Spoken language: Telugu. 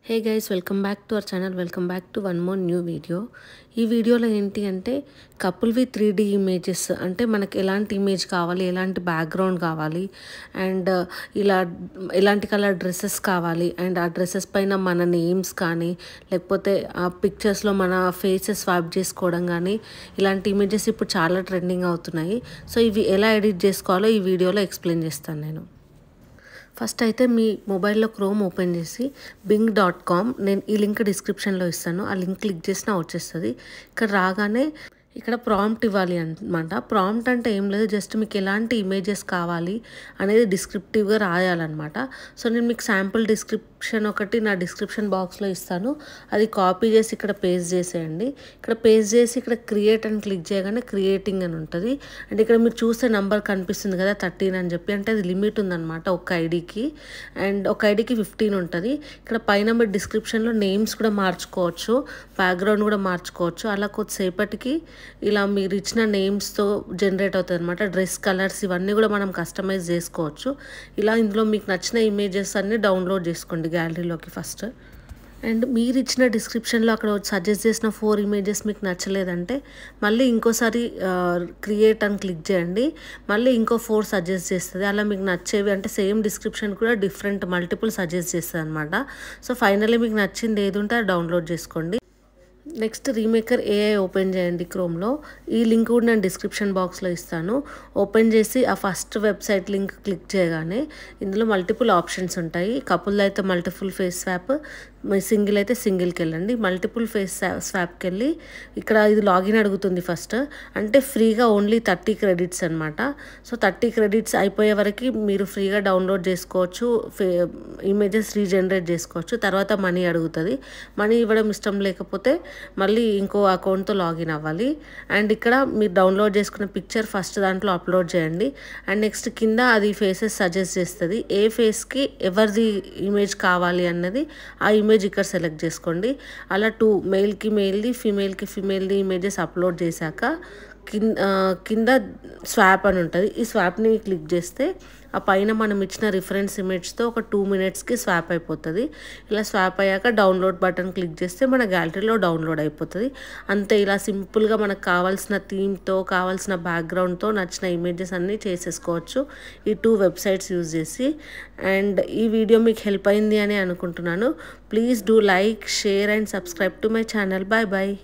Hey guys, welcome back to our channel. Welcome back to one more new video. ఈ వీడియోలో ఏంటి అంటే కపుల్ విత్ 3D ఇమేజెస్, అంటే మనకి ఎలాంటి ఇమేజ్ కావాలి, ఎలాంటి బ్యాక్గ్రౌండ్ కావాలి, అండ్ ఇలా ఎలాంటి కలర్ డ్రెస్సెస్ కావాలి, అండ్ ఆ డ్రెస్సెస్ పైన మన నేమ్స్ కానీ లేకపోతే ఆ పిక్చర్స్లో మన ఫేసెస్ స్వాప్ చేసుకోవడం కానీ, ఇలాంటి ఇమేజెస్ ఇప్పుడు చాలా ట్రెండింగ్ అవుతున్నాయి. సో ఇవి ఎలా ఎడిట్ చేసుకోవాలో ఈ వీడియోలో ఎక్స్ప్లెయిన్ చేస్తాను నేను. ఫస్ట్ అయితే మీ మొబైల్లో క్రోమ్ ఓపెన్ చేసి bing.com, నేను ఈ లింక్ డిస్క్రిప్షన్లో ఇస్తాను, ఆ లింక్ క్లిక్ చేసినా వచ్చేస్తుంది. ఇక్కడ రాగానే ఇక్కడ ప్రాంప్ట్ ఇవ్వాలి అనమాట. ప్రాంప్ట్ అంటే ఏం లేదు, జస్ట్ మీకు ఎలాంటి ఇమేజెస్ కావాలి అనేది డిస్క్రిప్టివ్గా రాయాలన్నమాట. సో నేను మీకు శాంపుల్ డిస్క్రిప్షన్ ఒకటి నా డిస్క్రిప్షన్ బాక్స్లో ఇస్తాను, అది కాపీ చేసి ఇక్కడ పేస్ట్ చేసేయండి. ఇక్కడ పేస్ట్ చేసి ఇక్కడ క్రియేట్ అని క్లిక్ చేయగానే క్రియేటింగ్ అని ఉంటుంది. అంటే ఇక్కడ మీరు చూస్తే నెంబర్ కనిపిస్తుంది కదా 13 అని చెప్పి, అంటే అది లిమిట్ ఉందన్నమాట ఒక ఐడికి, అండ్ ఒక ఐడికి 15 ఉంటుంది. ఇక్కడ పైన మీరు డిస్క్రిప్షన్లో నేమ్స్ కూడా మార్చుకోవచ్చు, బ్యాక్గ్రౌండ్ కూడా మార్చుకోవచ్చు. అలా కొద్దిసేపటికి ఇలా మీరు ఇచ్చిన నేమ్స్తో జనరేట్ అవుతుంది అనమాట. డ్రెస్ కలర్స్ ఇవన్నీ కూడా మనం కస్టమైజ్ చేసుకోవచ్చు. ఇలా ఇందులో మీకు నచ్చిన ఇమేజెస్ అన్నీ డౌన్లోడ్ చేసుకోండి గ్యాలరీలోకి ఫస్ట్. అండ్ మీరు ఇచ్చిన డిస్క్రిప్షన్లో అక్కడ సజెస్ట్ చేసిన 4 ఇమేజెస్ మీకు నచ్చలేదంటే మళ్ళీ ఇంకోసారి క్రియేట్ అని క్లిక్ చేయండి, మళ్ళీ ఇంకో 4 సజెస్ట్ చేస్తుంది. అలా మీకు నచ్చేవి, అంటే సేమ్ డిస్క్రిప్షన్ కూడా డిఫరెంట్ మల్టిపుల్ సజెస్ట్ చేస్తుంది అనమాట. సో ఫైనల్లీ మీకు నచ్చింది ఏది ఉంటే అది డౌన్లోడ్ చేసుకోండి. నెక్స్ట్ రీమేకర్ AI ఓపెన్ చేయండి క్రోమ్లో. ఈ లింక్ కూడా నేను డిస్క్రిప్షన్ బాక్స్లో ఇస్తాను. ఓపెన్ చేసి ఆ ఫస్ట్ వెబ్సైట్ లింక్ క్లిక్ చేయగానే ఇందులో మల్టిపుల్ ఆప్షన్స్ ఉంటాయి. కపుల్ అయితే మల్టిపుల్ ఫేస్ స్వాప్, సింగిల్ అయితే సింగిల్కి వెళ్ళండి. మల్టిపుల్ ఫేస్ స్వాప్కి వెళ్ళి ఇక్కడ ఇది లాగిన్ అడుగుతుంది ఫస్ట్, అంటే ఫ్రీగా ఓన్లీ 30 క్రెడిట్స్ అనమాట. సో 30 క్రెడిట్స్ అయిపోయే వరకు మీరు ఫ్రీగా డౌన్లోడ్ చేసుకోవచ్చు, ఇమేజెస్ రీజనరేట్ చేసుకోవచ్చు. తర్వాత మనీ అడుగుతుంది. మనీ ఇవ్వడం ఇష్టం లేకపోతే మళ్ళీ ఇంకో అకౌంట్తో లాగిన్ అవ్వాలి. అండ్ ఇక్కడ మీరు డౌన్లోడ్ చేసుకున్న పిక్చర్ ఫస్ట్ దాంట్లో అప్లోడ్ చేయండి. అండ్ నెక్స్ట్ కింద అది ఫేసెస్ సజెస్ట్ చేస్తుంది, ఏ ఫేస్కి ఎవరిది ఇమేజ్ కావాలి అన్నది ఆ ఇమేజ్ ఇక్కడ సెలెక్ట్ చేసుకోండి. అలా 2 మేల్కి మేల్ది, ఫీమేల్కి ఫీమేల్ది ఇమేజెస్ అప్లోడ్ చేశాక కింద స్వాప్ అని ఉంటుంది. ఈ స్వాప్ని క్లిక్ చేస్తే ఆ పైన మనం ఇచ్చిన రిఫరెన్స్ ఇమేజ్తో ఒక 2 మినిట్స్కి స్వాప్ అయిపోతుంది. ఇలా స్వాప్ అయ్యాక డౌన్లోడ్ బటన్ క్లిక్ చేస్తే మన గ్యాలరీలో డౌన్లోడ్ అయిపోతుంది. అంతే, ఇలా సింపుల్గా మనకు కావాల్సిన థీమ్తో, కావాల్సిన బ్యాక్గ్రౌండ్తో నచ్చిన ఇమేజెస్ అన్నీ చేసేసుకోవచ్చు ఈ 2 వెబ్సైట్స్ యూజ్ చేసి. అండ్ ఈ వీడియో మీకు హెల్ప్ అయింది అని అనుకుంటున్నాను. Please do like, share and subscribe to my channel. Bye bye.